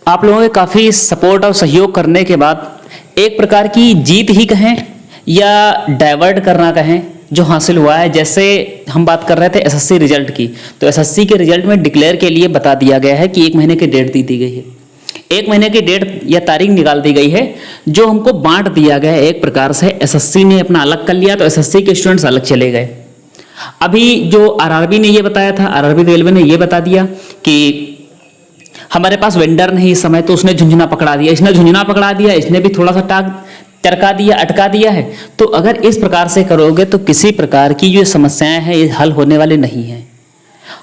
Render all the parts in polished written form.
आप लोगों के काफ़ी सपोर्ट और सहयोग करने के बाद एक प्रकार की जीत ही कहें या डाइवर्ट करना कहें जो हासिल हुआ है। जैसे हम बात कर रहे थे एसएससी रिजल्ट की, तो एसएससी के रिजल्ट में डिक्लेयर के लिए बता दिया गया है कि 1 महीने की डेट दी गई है। 1 महीने की डेट या तारीख निकाल दी गई है जो हमको बांट दिया गया है। एक प्रकार से एसएससी ने अपना अलग कर लिया, तो एसएससी के स्टूडेंट्स अलग चले गए। अभी जो आरआरबी ने ये बताया था, आरआरबी रेलवे ने ये बता दिया कि हमारे पास वेंडर नहीं इस समय, तो उसने झुंझुना पकड़ा दिया, इसने झुंझुना पकड़ा दिया, इसने भी थोड़ा सा टाग टरका दिया, अटका दिया है। तो अगर इस प्रकार से करोगे तो किसी प्रकार की जो समस्याएं हैं ये हल होने वाली नहीं है।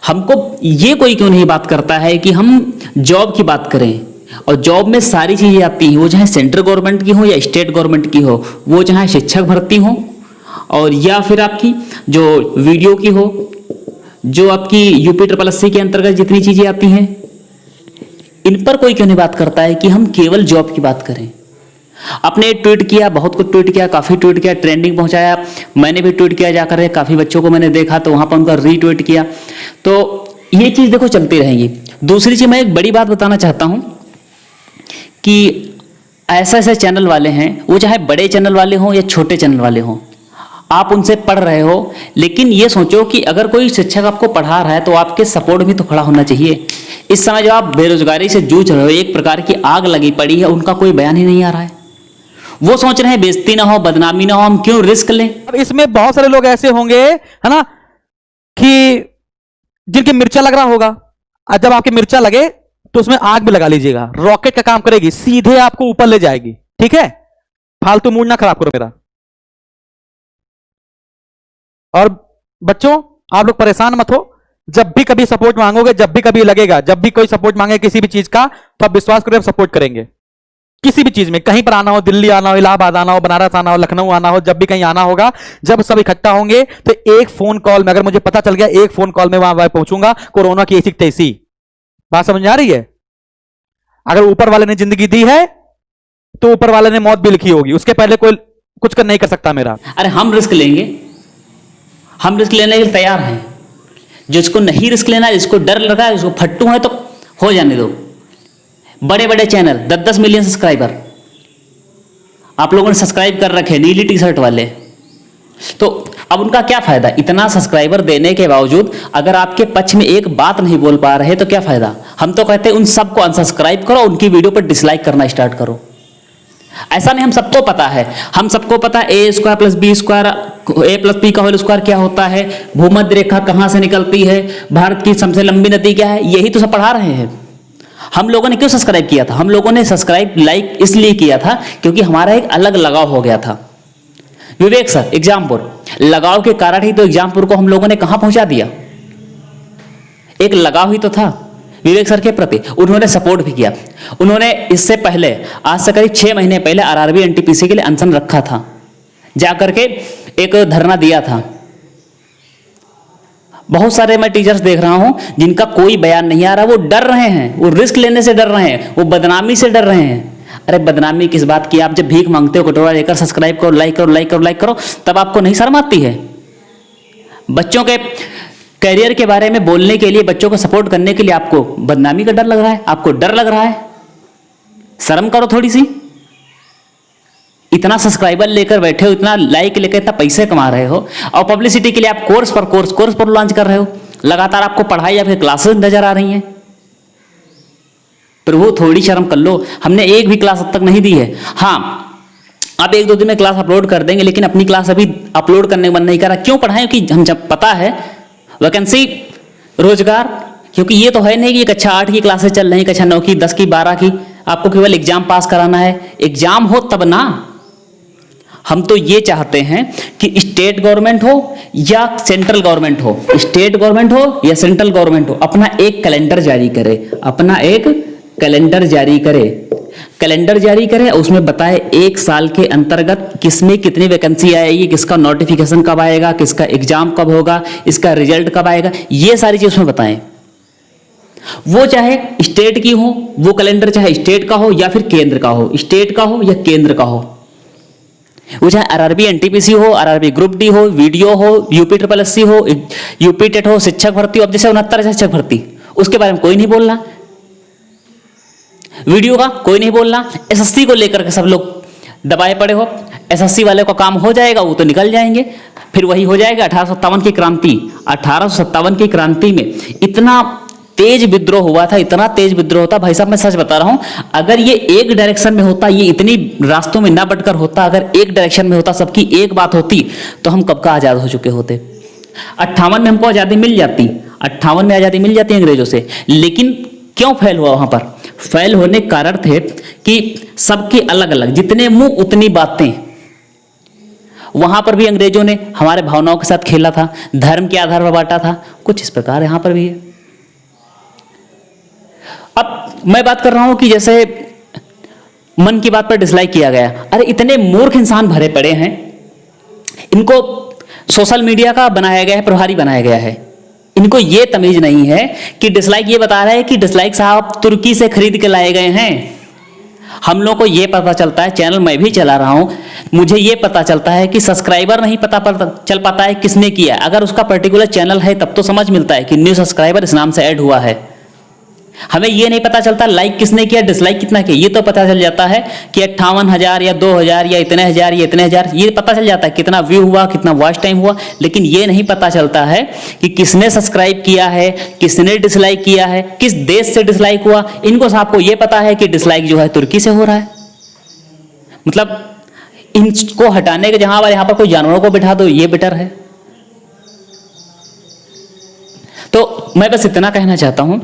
हमको ये कोई क्यों नहीं बात करता है कि हम जॉब की बात करें, और जॉब में सारी चीज़ें आती हैं, वो चाहे सेंट्रल गवर्नमेंट की हो या स्टेट गवर्नमेंट की हो, वो चाहे शिक्षक भर्ती हो और या फिर आपकी जो वीडियो की हो, जो आपकी यूपी SSC के अंतर्गत जितनी चीज़ें आती हैं, इन पर कोई क्यों नहीं बात करता है कि हम केवल जॉब की बात करें। आपने ट्वीट किया, बहुत कुछ ट्वीट किया, काफ़ी ट्वीट किया, ट्रेंडिंग पहुंचाया, मैंने भी ट्वीट किया जाकर, काफ़ी बच्चों को मैंने देखा तो वहाँ पर उनका रीट्वीट किया। तो ये चीज़ देखो चलती रहेंगी। दूसरी चीज़, मैं एक बड़ी बात बताना चाहता हूँ कि ऐसे ऐसे चैनल वाले हैं, वो चाहे बड़े चैनल वाले हों या छोटे चैनल वाले हों, आप उनसे पढ़ रहे हो, लेकिन ये सोचो कि अगर कोई शिक्षक आपको पढ़ा रहा है तो आपके सपोर्ट भी तो खड़ा होना चाहिए। इस समय जो आप बेरोजगारी से जूझ रहे हो, एक प्रकार की आग लगी पड़ी है, उनका कोई बयान ही नहीं आ रहा है। वो सोच रहे हैं बेइज्जती ना हो, बदनामी ना हो, हम क्यों रिस्क लें। अब इसमें बहुत सारे लोग ऐसे होंगे, है ना, कि जिनकी मिर्चा लग रहा होगा, और जब आपकी मिर्चा लगे तो उसमें आग भी लगा लीजिएगा। रॉकेट का काम करेगी, सीधे आपको ऊपर ले जाएगी। ठीक है, फालतू मूड ना खराब करो मेरा। और बच्चों, आप लोग परेशान मत हो। जब भी कभी सपोर्ट मांगोगे, जब भी कभी लगेगा, जब भी कोई सपोर्ट मांगे किसी भी चीज का, तो आप विश्वास करो, हम सपोर्ट करेंगे। किसी भी चीज में, कहीं पर आना हो, दिल्ली आना हो, इलाहाबाद आना हो, बनारस आना हो, लखनऊ आना हो, जब भी कहीं आना होगा, जब सब इकट्ठा होंगे तो एक फोन कॉल में, अगर मुझे पता चल गया, एक फोन कॉल में वहां पहुंचूंगा। कोरोना की ऐसी तैसी बात समझ आ रही है। अगर ऊपर वाले ने जिंदगी दी है तो ऊपर वाले ने मौत भी लिखी होगी, उसके पहले कोई कुछ नहीं कर सकता मेरा। अरे हम रिस्क लेंगे, हम रिस्क लेने के लिए तैयार हैं। जिसको नहीं रिस्क लेना है, जिसको डर लगा है, जिसको फट्टू है, तो हो जाने दो। बड़े बड़े चैनल 10-10 मिलियन सब्सक्राइबर आप लोगों ने सब्सक्राइब कर रखे, नीली टी शर्ट वाले, तो अब उनका क्या फायदा। इतना सब्सक्राइबर देने के बावजूद अगर आपके पक्ष में एक बात नहीं बोल पा रहे तो क्या फायदा। हम तो कहते हैं उन सबको अनसब्सक्राइब करो, उनकी वीडियो पर डिसलाइक करना स्टार्ट करो। ऐसा नहीं, हम सबको पता है, हम सबको पता है a² + b² a + p का होल स्क्वायर क्या होता है, भूमध्य रेखा कहां से निकलती है, भारत की सबसे लंबी नदी क्या है, यही तो सब पढ़ा रहे हैं। हम लोगों ने क्यों सब्सक्राइब किया था, हम लोगों ने सब्सक्राइब लाइक इसलिए किया था क्योंकि हमारा एक अलग लगाव हो गया था। विवेक सर एग्जामपुर, लगाव के कारण ही तो एग्जामपुर को हम लोगों ने कहां पहुंचा दिया। एक लगाव ही तो था विवेक सर के प्रति, उन्होंने सपोर्ट भी किया। उन्होंने इससे पहले, आज से करीब 6 महीने पहले आरआरबी एनटीपीसी के लिए अनशन रखा था, जाकर के एक धरना दिया था। बहुत सारे मैं टीचर्स देख रहा हूं जिनका कोई बयान नहीं आ रहा, वो डर रहे हैं, वो रिस्क लेने से डर रहे हैं, वो बदनामी से डर रहे हैं। अरे बदनामी किस बात की, आप जब भीख मांगते हो कटोरा लेकर, सब्सक्राइब करो, लाइक करो, लाइक करो, लाइक करो, तब आपको नहीं शर्म आती है। बच्चों के करियर के बारे में बोलने के लिए, बच्चों को सपोर्ट करने के लिए आपको बदनामी का डर लग रहा है, आपको डर लग रहा है। शर्म करो थोड़ी सी। इतना सब्सक्राइबर लेकर बैठे हो, इतना लाइक लेकर इतना पैसे कमा रहे हो, और पब्लिसिटी के लिए आप कोर्स पर लॉन्च कर रहे हो। लगातार आपको पढ़ाई या फिर क्लासेस नजर आ रही हैं। प्रभु थोड़ी शर्म कर लो। हमने एक भी क्लास अब तक नहीं दी है। हाँ, अब 1-2 दिन में क्लास अपलोड कर देंगे, लेकिन अपनी क्लास अभी अपलोड करने का मन नहीं कर रहा। क्यों पढ़ाएं? क्योंकि हम जब पता है वैकेंसी, रोजगार, क्योंकि ये तो है नहीं कि कक्षा 8 की क्लासेस चल रही, कक्षा 9 की, 10 की, 12 की, आपको केवल एग्जाम पास कराना है। एग्जाम हो तब ना। हम तो ये चाहते हैं कि स्टेट गवर्नमेंट हो या सेंट्रल गवर्नमेंट हो, स्टेट गवर्नमेंट हो या सेंट्रल गवर्नमेंट हो, अपना एक कैलेंडर जारी करे, अपना एक कैलेंडर जारी करे, कैलेंडर जारी करे, उसमें बताए 1 साल के अंतर्गत किसमें कितनी वैकेंसी आएगी, किसका नोटिफिकेशन कब आएगा, किसका एग्जाम कब होगा, इसका रिजल्ट कब आएगा, ये सारी चीज उसमें बताएं। वो चाहे स्टेट की हो, वो कैलेंडर चाहे स्टेट का हो या फिर केंद्र का हो, स्टेट का हो या केंद्र का हो, वो चाहे आरआरबी एनटीपीसी हो, आरआरबी ग्रुप डी हो, वीडियो हो, यूपी हो, यूपी टेट हो, शिक्षक भर्ती हो। अब जैसे 69 शिक्षक भर्ती, उसके बारे में कोई नहीं बोलना। वीडियो का कोई नहीं बोल रहा, एसएससी को लेकर के सब लोग दबाए पड़े हो। एसएससी वाले का काम हो जाएगा, वो तो निकल जाएंगे, फिर वही हो जाएगा 1857 की क्रांति। 1857 की क्रांति में इतना तेज विद्रोह हुआ था, इतना तेज विद्रोह था भाई साहब, मैं सच बता रहा हूं, अगर ये एक डायरेक्शन में होता, ये इतनी रास्तों में ना बटकर होता, अगर एक डायरेक्शन में होता, सबकी एक बात होती, तो हम कब का आजाद हो चुके होते। 58 में हमको आजादी मिल जाती, 58 में आजादी मिल जाती अंग्रेजों से। लेकिन क्यों फेल हुआ वहां पर? फेल होने के कारण थे कि सबके अलग अलग, जितने मुंह उतनी बातें। वहां पर भी अंग्रेजों ने हमारे भावनाओं के साथ खेला था, धर्म के आधार पर बांटा था, कुछ इस प्रकार यहां पर भी है। अब मैं बात कर रहा हूं कि जैसे मन की बात पर डिसलाइक किया गया, अरे इतने मूर्ख इंसान भरे पड़े हैं, इनको सोशल मीडिया का बनाया गया है, प्रभारी बनाया गया है, इनको ये तमीज नहीं है कि डिसलाइक ये बता रहा है कि डिसलाइक साहब तुर्की से खरीद के लाए गए हैं। हम लोग को ये पता चलता है, चैनल मैं भी चला रहा हूं, मुझे ये पता चलता है कि सब्सक्राइबर नहीं पता चल पाता है किसने किया। अगर उसका पर्टिकुलर चैनल है तब तो समझ मिलता है कि न्यू सब्सक्राइबर इस नाम से ऐड हुआ है। हमें ये नहीं पता चलता लाइक किसने किया, डिसलाइक कितना किया। ये तो पता चल जाता है कि 58,000 या 2,000 या इतने हजार या इतने हजार, ये पता चल जाता है कितना व्यू हुआ, कितना वॉच टाइम हुआ। लेकिन ये नहीं पता चलता है कि किसने सब्सक्राइब किया है, किसने डिसलाइक किया है, किस देश से डिसलाइक हुआ। इनको साहब को ये पता है कि डिसलाइक जो है तुर्की से हो रहा है। मतलब इनको हटाने के जहां पर यहां पर कोई जानवरों को बिठा दो, ये बेटर है। तो मैं बस इतना कहना चाहता हूं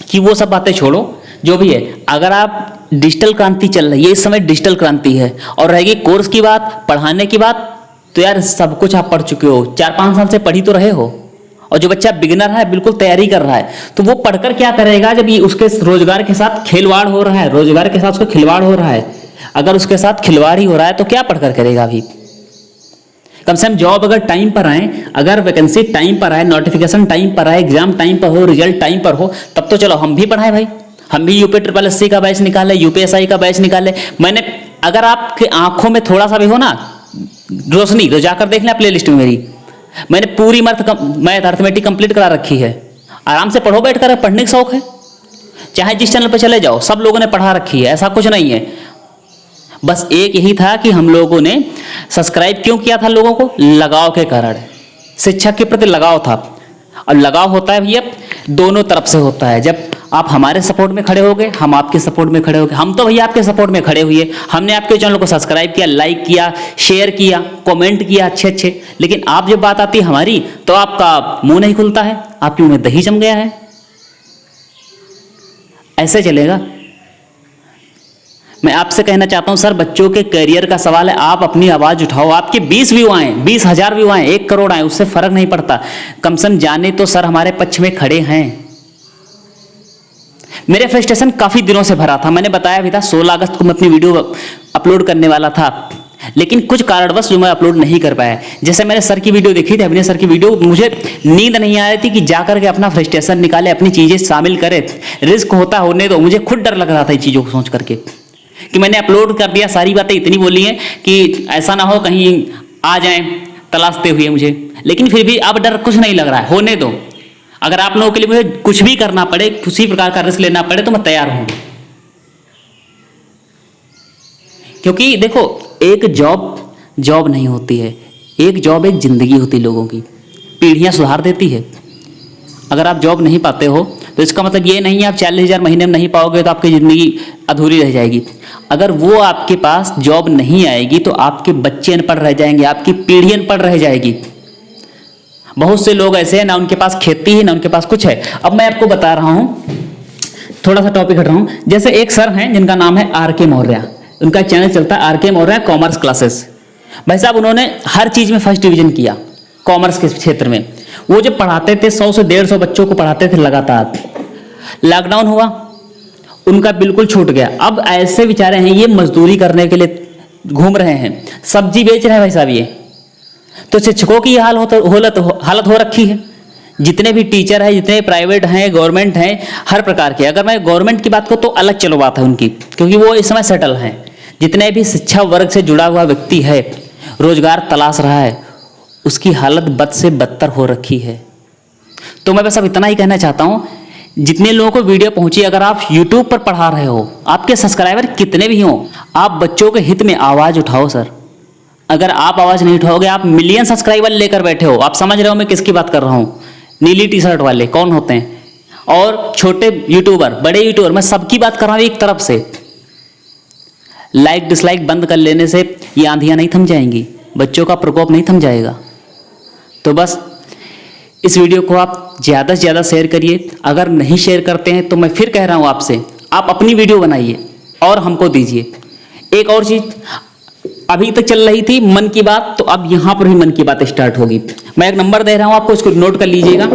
कि वो सब बातें छोड़ो, जो भी है। अगर आप डिजिटल क्रांति चल रही है, इस समय डिजिटल क्रांति है, और रहेगी कोर्स की बात, पढ़ाने की बात, तो यार सब कुछ आप पढ़ चुके हो, 4-5 साल से पढ़ी तो रहे हो। और जो बच्चा बिगिनर है, बिल्कुल तैयारी कर रहा है, तो वो पढ़कर क्या करेगा जब ये उसके रोजगार के साथ खिलवाड़ हो रहा है, रोजगार के साथ उसको खिलवाड़ हो रहा है। अगर उसके साथ खिलवाड़ ही हो रहा है तो क्या पढ़कर करेगा अभी? कम से कम जॉब अगर टाइम पर आए, अगर वैकेंसी टाइम पर आए, नोटिफिकेशन टाइम पर आए, एग्जाम टाइम पर हो, रिजल्ट टाइम पर हो, तब तो चलो हम भी पढ़ाएं भाई। हम भी UPSSC का बैच निकाले, UPSI का बैच निकाले। मैंने, अगर आपके आंखों में थोड़ा सा भी हो ना रोशनी, तो जाकर देख लें प्ले लिस्ट में मेरी, मैंने पूरी मैथ अर्थमेटिक कंप्लीट करा रखी है। आराम से पढ़ो बैठकर, पढ़ने का शौक है, चाहे जिस चैनल पर चले जाओ, सब लोगों ने पढ़ा रखी है, ऐसा कुछ नहीं है। बस एक यही था कि हम लोगों ने सब्सक्राइब क्यों किया था, लोगों को लगाव के कारण, शिक्षा के प्रति लगाव था। और लगाव होता है भैया दोनों तरफ से होता है। जब आप हमारे सपोर्ट में खड़े होगे, हम आपके सपोर्ट में खड़े होगे। हम तो भैया आपके सपोर्ट में खड़े हुए, हमने आपके चैनल को सब्सक्राइब किया, लाइक किया, शेयर किया, कमेंट किया अच्छे अच्छे। लेकिन आप जब बात आती है हमारी, तो आपका मुंह नहीं खुलता है, आपके मुंह में दही जम गया है। ऐसे चलेगा? मैं आपसे कहना चाहता हूं सर, बच्चों के करियर का सवाल है, आप अपनी आवाज उठाओ। आपके 20 व्यू आए, 20,000 व्यू आए, 1 करोड़ आए, उससे फर्क नहीं पड़ता। कम से कम जाने तो सर हमारे पक्ष में खड़े हैं। मेरे फ्रस्ट्रेशन काफी दिनों से भरा था, मैंने बताया भी था 16 अगस्त को मैं अपनी वीडियो अपलोड करने वाला था, लेकिन कुछ कारणवश जो मैं अपलोड नहीं कर पाया। जैसे मैंने सर की वीडियो देखी थी, अभिनय सर की वीडियो, मुझे नींद नहीं आ रही थी कि जाकर के अपना फ्रस्ट्रेशन निकाले, अपनी चीजें शामिल करे। रिस्क होता होने दो, मुझे खुद डर लग रहा था इन चीजों को सोच करके कि मैंने अपलोड कर दिया, सारी बातें इतनी बोली हैं कि ऐसा ना हो कहीं आ जाएं तलाशते हुए मुझे। लेकिन फिर भी अब डर कुछ नहीं लग रहा है, होने दो। अगर आप लोगों के लिए मुझे कुछ भी करना पड़े, किसी प्रकार का रिस्क लेना पड़े, तो मैं तैयार हूं। क्योंकि देखो, एक जॉब नहीं होती है, एक जॉब एक जिंदगी होती है लोगों की, पीढ़ियां सुधार देती है। अगर आप जॉब नहीं पाते हो तो इसका मतलब ये नहीं है आप 40,000 महीने में नहीं पाओगे तो आपकी ज़िंदगी अधूरी रह जाएगी। अगर वो आपके पास जॉब नहीं आएगी तो आपके बच्चे अनपढ़ रह जाएंगे, आपकी पीढ़ी अनपढ़ रह जाएगी। बहुत से लोग ऐसे हैं, ना उनके पास खेती है ना उनके पास कुछ है। अब मैं आपको बता रहा हूँ, थोड़ा सा टॉपिक हट रहा हूँ। जैसे एक सर हैं जिनका नाम है RK मौर्य, उनका चैनल चलता है RK मौर्य कॉमर्स क्लासेस। भाई साहब उन्होंने हर चीज़ में फर्स्ट डिवीजन किया कॉमर्स के क्षेत्र में। वो जब पढ़ाते थे 100 से 150 बच्चों को पढ़ाते थे लगातार। लॉकडाउन हुआ, उनका बिल्कुल छूट गया। अब ऐसे बेचारे हैं, ये मजदूरी करने के लिए घूम रहे हैं, सब्जी बेच रहे हैं भाई साहब ये। तो शिक्षकों की हालत हो रखी है। जितने भी टीचर हैं, जितने प्राइवेट हैं, गवर्नमेंट हैं, हर प्रकार के। अगर मैं गवर्नमेंट की बात करूँ तो अलग चलो बात है उनकी, क्योंकि वो इस समय सेटल हैं। जितने भी शिक्षा वर्ग से जुड़ा हुआ व्यक्ति है, रोजगार तलाश रहा है, उसकी हालत बद से बदतर हो रखी है। तो मैं बस अब इतना ही कहना चाहता हूँ जितने लोगों को वीडियो पहुंची, अगर आप YouTube पर पढ़ा रहे हो, आपके सब्सक्राइबर कितने भी हों, आप बच्चों के हित में आवाज उठाओ सर। अगर आप आवाज नहीं उठाओगे, आप मिलियन सब्सक्राइबर लेकर बैठे हो। आप समझ रहे हो मैं किसकी बात कर रहा हूं? नीली टी शर्ट वाले कौन होते हैं, और छोटे यूट्यूबर, बड़े यूट्यूबर, मैं सबकी बात कर रहा हूं एक तरफ से। लाइक डिसलाइक बंद कर लेने से ये आंधियां नहीं थम जाएंगी, बच्चों का प्रकोप नहीं थम जाएगा। तो बस इस वीडियो को आप ज़्यादा से ज़्यादा शेयर करिए। अगर नहीं शेयर करते हैं तो मैं फिर कह रहा हूँ आपसे, आप अपनी वीडियो बनाइए और हमको दीजिए। एक और चीज़, अभी तक चल रही थी मन की बात, तो अब यहाँ पर भी मन की बात स्टार्ट होगी। मैं एक नंबर दे रहा हूँ आपको, इसको नोट कर लीजिएगा,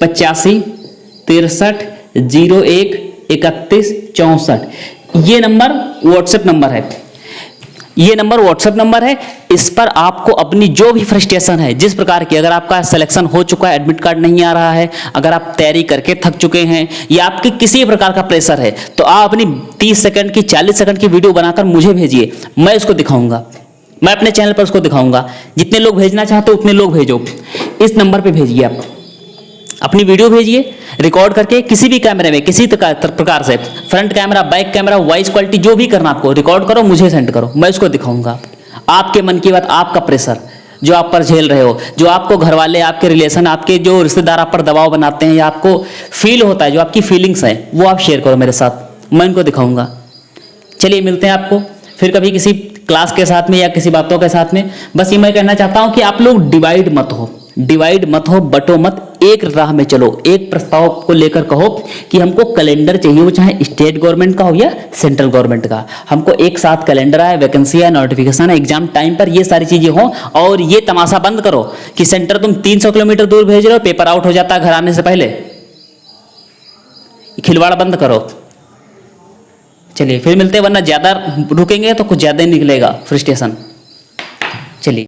85 63 01 31 64। ये नंबर व्हाट्सएप नंबर है। ये नंबर व्हाट्सएप नंबर है। इस पर आपको अपनी जो भी फ्रस्ट्रेशन है, जिस प्रकार की, अगर आपका सिलेक्शन हो चुका है, एडमिट कार्ड नहीं आ रहा है, अगर आप तैयारी करके थक चुके हैं, या आपके किसी प्रकार का प्रेशर है, तो आप अपनी 30 सेकंड की 40 सेकंड की वीडियो बनाकर मुझे भेजिए। मैं उसको दिखाऊंगा, मैं अपने चैनल पर उसको दिखाऊंगा। जितने लोग भेजना चाहते हो उतने लोग भेजो। इस नंबर पर भेजिए, आप अपनी वीडियो भेजिए रिकॉर्ड करके, किसी भी कैमरे में, किसी प्रकार से, front camera, back camera, voice quality, जो भी करना आपको, रिकॉर्ड करो, मुझे सेंड करो, मैं उसको दिखाऊंगा। आपके मन की बात, आपका प्रेशर जो आप पर झेल रहे हो, जो आपको घर वाले, आपके रिलेशन, आपके जो रिश्तेदार आप पर दबाव बनाते हैं, या आपको फील होता है, जो आपकी फीलिंग्स हैं, वो आप शेयर करो मेरे साथ, मैं उनको दिखाऊंगा। चलिए मिलते हैं आपको फिर कभी किसी क्लास के साथ में या किसी बातों के साथ में। बस ये मैं कहना चाहता हूं कि आप लोग डिवाइड मत हो, बटो मत, एक राह में चलो। एक प्रस्ताव को लेकर कहो कि हमको कैलेंडर चाहिए, वो चाहे स्टेट गवर्नमेंट का हो या सेंट्रल गवर्नमेंट का। हमको एक साथ कैलेंडर है, वैकेंसी है, नोटिफिकेशन है, एग्जाम टाइम पर, ये सारी चीजें हो। और ये तमाशा बंद करो कि सेंटर तुम 300 किलोमीटर दूर भेज रहे हो, पेपर आउट हो जाता है घर आने से पहले। खिलवाड़ बंद करो। चलिए फिर मिलते हैं, वरना ज्यादा रुकेंगे तो कुछ ज्यादा ही निकलेगा फ्रस्ट्रेशन।